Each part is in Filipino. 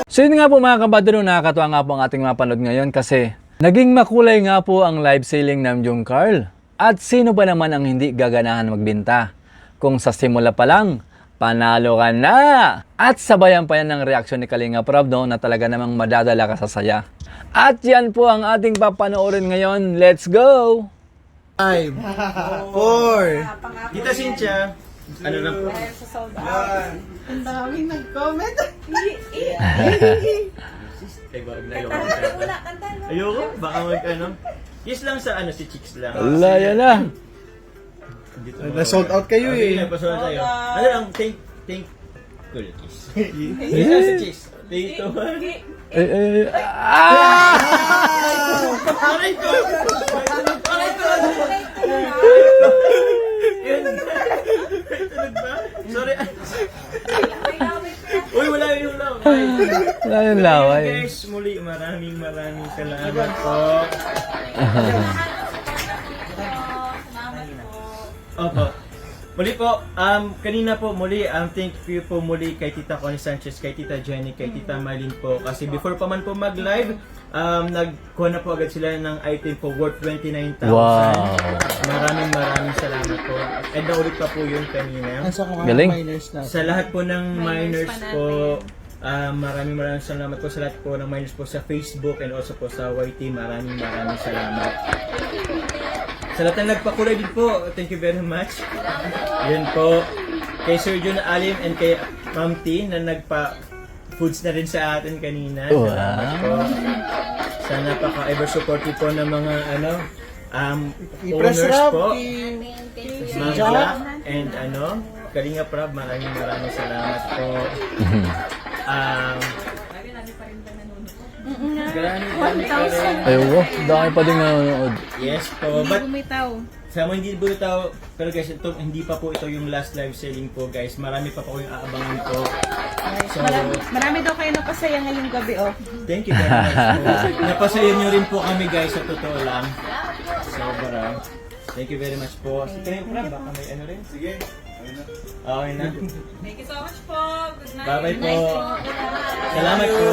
So yun nga po mga kabadro, nakakatuwa nga po ang ating mapanood ngayon kasi naging makulay nga po ang live selling ng Jung Carl. At sino ba naman ang hindi gaganahan magbenta? Kung sa simula pa lang, panalo ka na! At sabayan pa yan ng reaksyon ni Kalinga Prab, no, na talaga namang madadala ka sa saya. At yan po ang ating papanoorin ngayon. Let's go! 5, 4, Tita Cynthia, ano lang po? Ang daming nag-comment. Ay, wag na ayoko, baka mag ano. Yes lang sa ano, si Chicks lang. Wala, yan na. Na-sold out kayo Okay, eh. napasold tayo. Ano lang, thank cool kiss. Yes lang sa Chicks. Thank you. Aray ko! Aray ko! Tunog ba? Sorry. Uy, wala yung laway. Wala yung laway. Guys, muli maraming salamat po. Opo. Muli po, kanina po muli, thank you po muli kay Tita Connie Sanchez, kay Tita Jenny, kay Tita Marlene po. Kasi before pa man po mag-live, nagkuha na po agad sila ng item po worth 29,000. Wow. Maraming salamat po. And naulit pa po yun kanina. Nasa mga Galing. miners na. Sa lahat po ng miners po, maraming salamat po sa lahat po ng miners po sa Facebook and also po sa YT. Maraming salamat. Sa lahat ng nagpakulay din po, thank you very much. Yan po. Kay Sir John Alim and kay Ma'am T na nagpa-foods na rin sa atin kanina. Salamat po. Sana napaka-ever supportive po ng mga I-press owners rap. po. Ma'am Jack and Kalinga Prab, maraming salamat po. Dami pa rin. Ayun, dami pa din nanonood. Yes po. But Bumitaw. sa mga hindi bumitaw, pero guys, hindi pa po ito yung last live selling po guys. Marami pa po yung aabangan po. So, Marami daw kayo napasaya ngayong gabi, oh. thank you very much po. Napasaya nyo rin po kami guys, sa totoo lang. Sobra. Thank you very much po. Si Kalinga Prab, baka may ano rin? Sige. Okay na. Thank you so much po. Good night. Bye-bye po. Salamat po.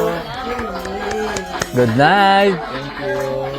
Good night! Thank you.